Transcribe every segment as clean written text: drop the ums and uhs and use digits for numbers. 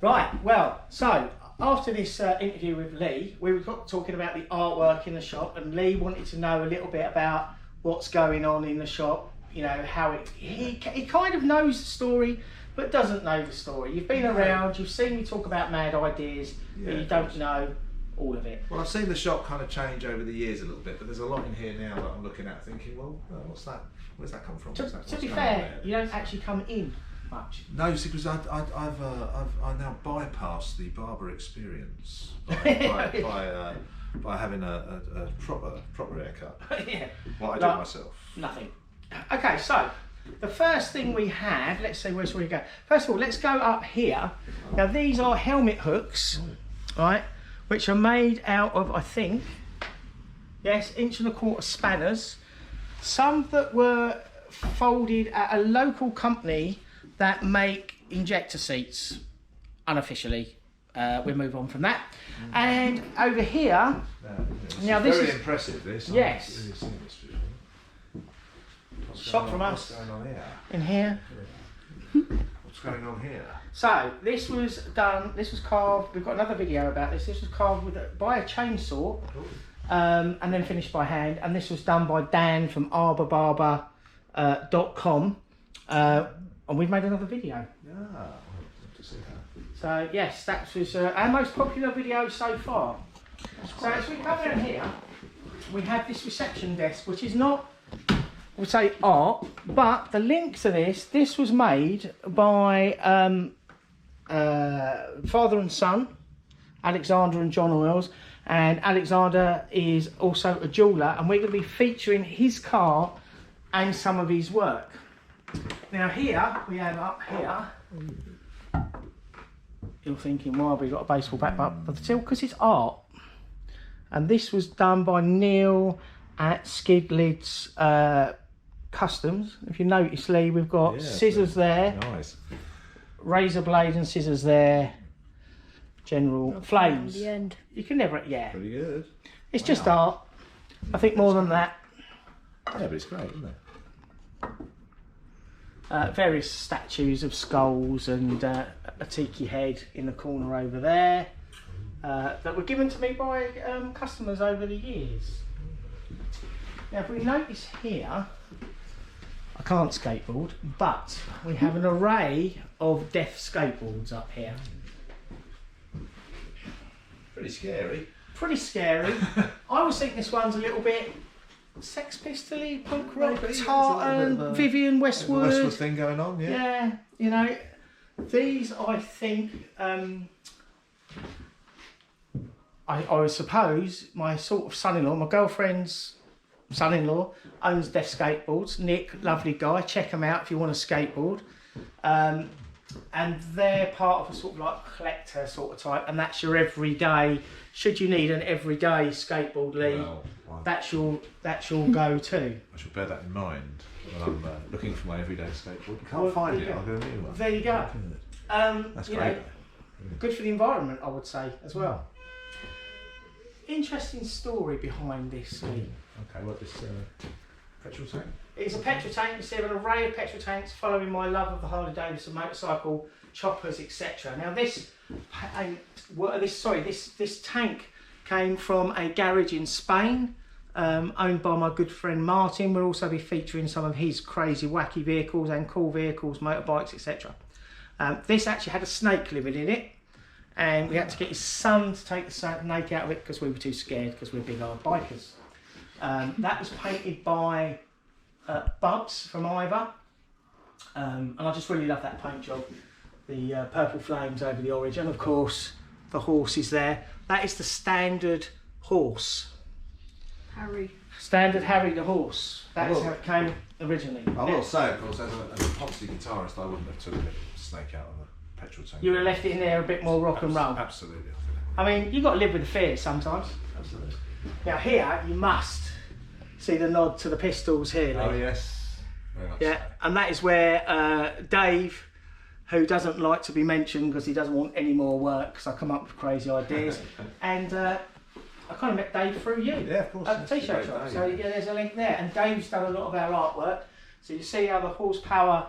Right, well, so after this interview with Leigh, we got talking about the artwork in the shop, and Leigh wanted to know a little bit about what's going on in the shop, you know, how he kind of knows the story, but doesn't know the story. You've been around, you've seen me talk about mad ideas, but you don't know all of it. Well, I've seen the shop kind of change over the years a little bit, but there's a lot in here now that I'm looking at thinking, well, what's that? Where's that come from? To be fair, you don't actually come in much. No, see, because I've now bypassed the barber experience by having a proper haircut. Yeah. What I do myself. Nothing. Okay, so the first thing we have, let's see, where shall we go? First of all, let's go up here. Now these are helmet hooks, right, which are made out of, I think, yes, 1.25" spanners. Some that were folded at a local company that make injector seats, unofficially. We'll move on from that. And over here, now this very is impressive. This, yes, really seen this before. shot from us. What's going on here? In here. What's going on here? So this was done. This was carved. We've got another video about this. This was carved by a chainsaw, and then finished by hand. And this was done by Dan from arborbarber.com. And we've made another video. Yeah, I'd love to see that. So yes, that was our most popular video so far. So as we come down here, we have this reception desk, which is not, I would say, art, but the link to this was made by father and son, Alexander and John Oils, and Alexander is also a jeweller, and we're going to be featuring his car and some of his work. Now here, we have up here, you're thinking, why have we got a baseball bat? But still, because it's art. And this was done by Neil at Skidlids Customs. If you notice, Leigh, we've got scissors there. Nice. Razor blade and scissors there. General flames. The end. You can never, Pretty good. It's just art. I think more than that. Yeah, but it's great, isn't it? Various statues of skulls and a tiki head in the corner over there that were given to me by customers over the years. Now if we notice here, I can't skateboard, but we have an array of death skateboards up here. Pretty scary. Pretty scary. I always think this one's a little bit Sex Pistol-y, punk rock, Tartan, Vivian Westwood. Westwood thing going on, yeah. Yeah, you know, these I think, I suppose my sort of son-in-law, my girlfriend's son-in-law owns Death Skateboards. Nick, lovely guy, check him out if you want a skateboard. And they're part of a sort of like collector sort of type, and that's your everyday, should you need an everyday skateboard, Leigh, that's your go-to. I shall bear that in mind when I'm looking for my everyday skateboard. Can't find it, I'll get a new one. There you go. That's you great. know, good for the environment, I would say, as well. Interesting story behind this, Leigh. Okay, what this petrol tank? It's a petrol tank. You see an array of petrol tanks following my love of the Harley Davidson motorcycle, choppers, etc. Now this tank came from a garage in Spain, owned by my good friend Martin. We'll also be featuring some of his crazy, wacky vehicles and cool vehicles, motorbikes, etc. This actually had a snake living in it, and we had to get his son to take the snake out of it because we were too scared because we're big old bikers. That was painted by Bubs from Ivor, and I just really love that paint job. The purple flames over the orange, and of course the horse is there. That is the standard horse. Harry. Standard Harry the horse. That is how it came originally. I will say, of course, as a poxy guitarist, I wouldn't have took a snake out of a petrol tank. You would have left it in there a bit more rock and roll. Absolutely. I mean, you've got to live with the fear sometimes. Absolutely. Now here, you must see the nod to the Pistols here, Leigh. Oh yes. Very much Yeah, so. and that is where Dave, who doesn't like to be mentioned because he doesn't want any more work because I come up with crazy ideas, and I kind of met Dave through you. Yeah, of course. At the t-shirt shop. So yeah, there's a link there, and Dave's done a lot of our artwork. So you see how the Horsepower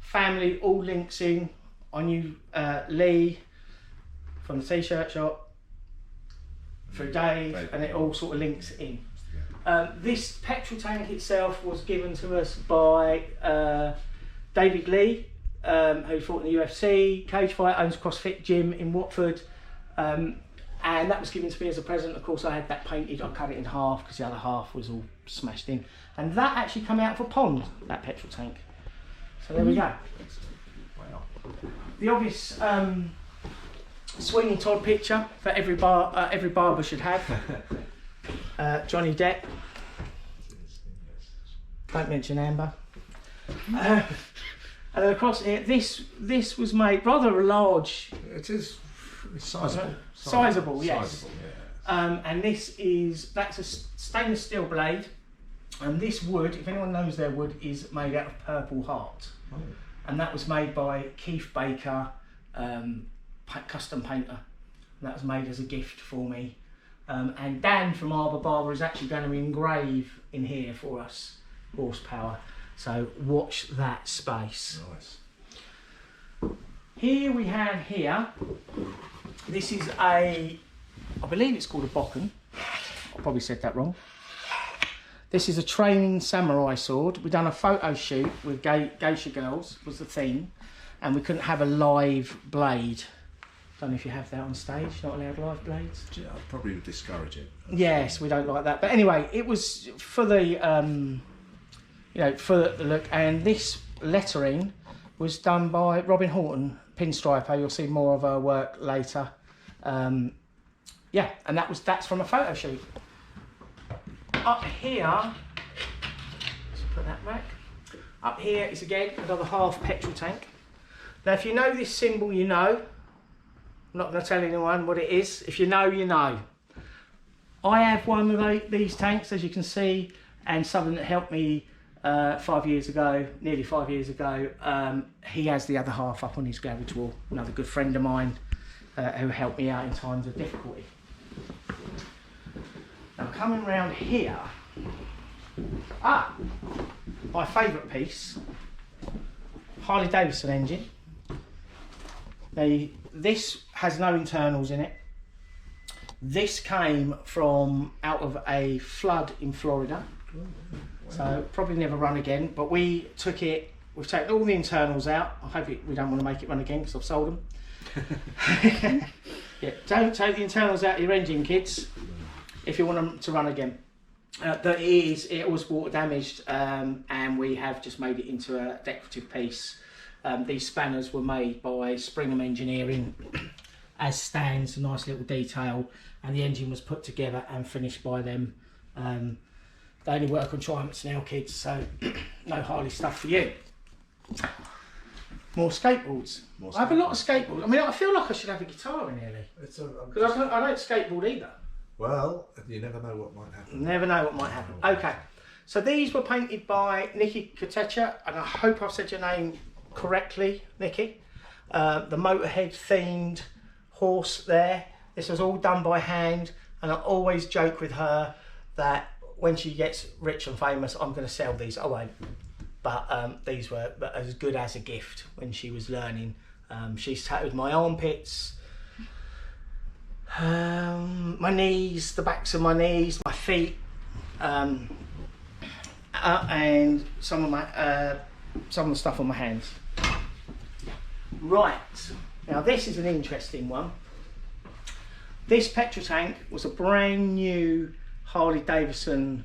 family all links in on you, Leigh, from the t-shirt shop through Dave, and it all sort of links in. This petrol tank itself was given to us by David Lee, who fought in the UFC, cage fight, owns a CrossFit gym in Watford, and that was given to me as a present. Of course, I had that painted. I cut it in half because the other half was all smashed in, and that actually come out of a pond, that petrol tank. So there we go. Wow. The obvious Sweeney Todd picture for every barber should have. Johnny Depp. Don't mention Amber. And then across here, this was made rather large. It is sizable. Sizable, yes. Sizable, yeah. And that's a stainless steel blade. And this wood, if anyone knows their wood, is made out of Purple Heart. Oh. And that was made by Keith Baker, custom painter. And that was made as a gift for me. And Dan from Arbor Barber is actually going to engrave in here for us, horsepower. So watch that space. Nice. Here we have this is I believe it's called a bokken. I probably said that wrong. This is a training samurai sword. We've done a photo shoot with geisha girls, was the theme, and we couldn't have a live blade. Don't know if you have that on stage, not allowed live blades. Yeah, I'd probably discourage it. Yes, we don't like that. But anyway, it was for the, for the look, and this lettering was done by Robin Horton, pinstriper. You'll see more of her work later. And that's from a photo shoot. Up here, let's put that back. Up here is again another half petrol tank. Now, if you know this symbol, you know. I'm not going to tell anyone what it is. If you know, you know. I have one of these tanks, as you can see, and something that helped me 5 years ago, nearly 5 years ago. He has the other half up on his garage wall. Another good friend of mine who helped me out in times of difficulty. Now, coming round here, my favourite piece, Harley Davidson engine. Now, this has no internals in it. This came from out of a flood in Florida. So probably never run again, but we've taken all the internals out. I hope we don't want to make it run again because I've sold them. Yeah, don't take the internals out of your engine, kids, if you want them to run again. But it was water damaged, and we have just made it into a decorative piece. These spanners were made by Springham Engineering as stands, a nice little detail, and the engine was put together and finished by them. They only work on Triumphs now, kids, so no Harley stuff for you. More skateboards. I have a lot of skateboards. I mean, I feel like I should have a guitar in here, because I don't skateboard either. Well, you never know what might happen. Never know what might happen. Okay, so these were painted by Nikki Kotecha, and I hope I've said your name correctly, Nikki. The Motorhead themed horse there. This was all done by hand, and I always joke with her that when she gets rich and famous, I'm going to sell these. I won't. But these were as good as a gift when she was learning. She's tattooed my armpits, my knees, the backs of my knees, my feet, and some of the stuff on my hands. Right, now this is an interesting one. This petrol tank was a brand new Harley Davidson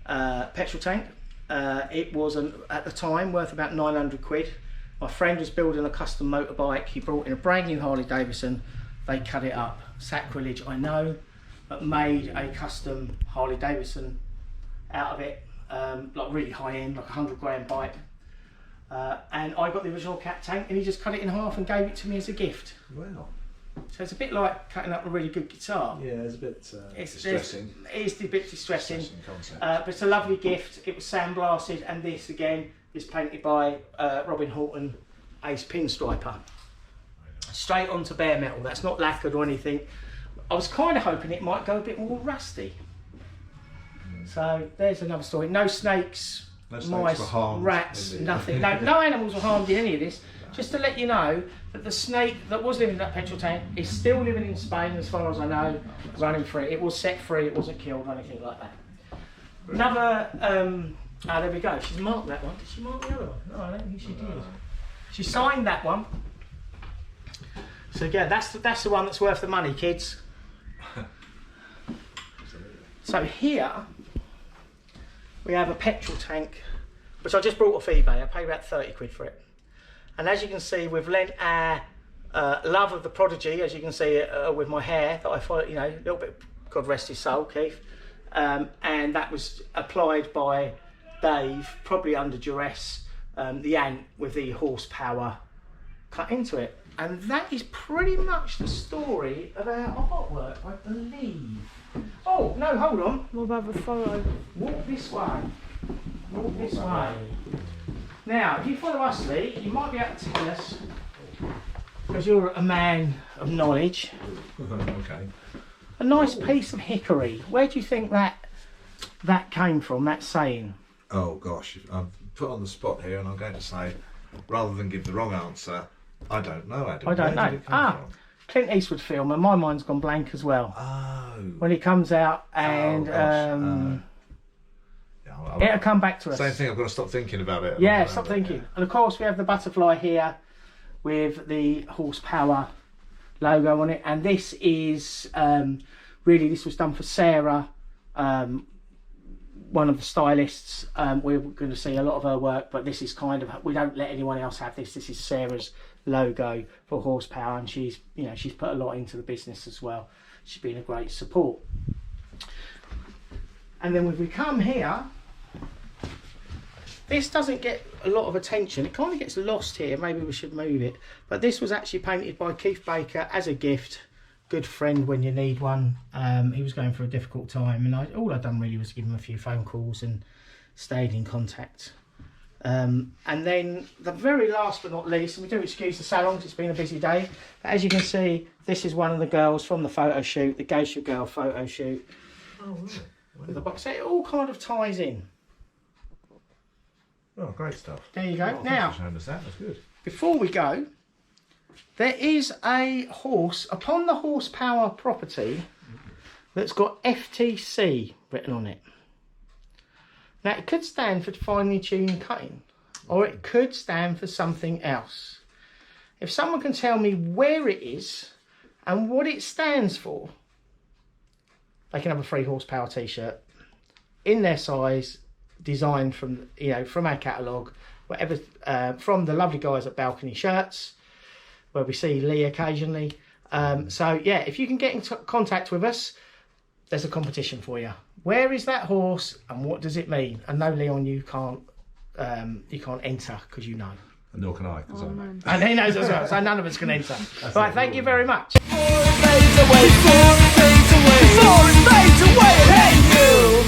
petrol tank. It was at the time worth about 900 quid. My friend was building a custom motorbike. He brought in a brand new Harley Davidson. They cut it up. Sacrilege, I know, but made a custom Harley Davidson out of it, like really high end, like a 100 grand bike. And I got the original cat tank, and he just cut it in half and gave it to me as a gift. Wow. So it's a bit like cutting up a really good guitar. Yeah, it's a bit distressing. It is a bit distressing. Concept. But it's a lovely gift. It was sandblasted, and this again is painted by Robin Horton, Ace Pinstriper. Straight onto bare metal. That's not lacquered or anything. I was kind of hoping it might go a bit more rusty. So there's another story. No snakes, mice, were harmed rats, nothing. No animals were harmed in any of this. Just to let you know that the snake that was living in that petrol tank is still living in Spain, as far as I know, running free. It was set free, it wasn't killed or anything like that. Another, there we go. She's marked that one. Did she mark the other one? No, I don't think she did. She signed that one. So yeah, that's the one that's worth the money, kids. So here we have a petrol tank, which I just brought off eBay. I paid about 30 quid for it. And as you can see, we've lent our love of the prodigy, as you can see with my hair, that I follow, you know, a little bit, God rest his soul, Keith. And that was applied by Dave, probably under duress, the ant with the horsepower cut into it. And that is pretty much the story of our artwork, I believe. Oh, no, hold on. What about the photo? Walk this way. Walk this way. Now, if you follow us, Lee, you might be able to tell us, because you're a man of knowledge. Okay. A nice piece of hickory. Where do you think that came from, that saying? Oh gosh, I'm put on the spot here, and I'm going to say, rather than give the wrong answer, I don't know, Adam. I don't Where know. did it come from? Clint Eastwood film, and my mind's gone blank as well. Oh. When it comes out, and it'll come back to us. Same thing. I've got to stop thinking about it. Yeah, stop thinking. Yeah. And of course, we have the butterfly here with the horsepower logo on it, and this is really, this was done for Sarah, one of the stylists. We're going to see a lot of her work, but this is kind of, we don't let anyone else have this. This is Sarah's logo for horsepower, and she's, you know, she's put a lot into the business as well. She's been a great support. And then when we come here, this doesn't get a lot of attention. It kind of gets lost here. Maybe we should move it. But this was actually painted by Keith Baker as a gift. Good friend when you need one. He was going through a difficult time, and all I'd done really was give him a few phone calls and stayed in contact. And then the very last but not least, and we do excuse the salons, it's been a busy day, but as you can see, this is one of the girls from the photo shoot, the Geisha Girl photo shoot. Oh, right. With the box. So it all kind of ties in. Oh, great stuff. There you go. Oh, now, that's good. before we go, there is a horse upon the horsepower property that's got FTC written on it. Now, it could stand for finely tuned cutting, or it could stand for something else. If someone can tell me where it is and what it stands for, they can have a free horsepower t-shirt in their size, designed from, you know, from our catalogue, whatever, from the lovely guys at Balcony Shirts, where we see Lee occasionally. So yeah, if you can get in contact with us, there's a competition for you. Where is that horse and what does it mean? And no, Leon, you can't enter because you know. And nor can I, because I know. And he knows as well, so none of us can enter. Right, thank you very much. 4 days away, 4 days away, 4 days away, hey you!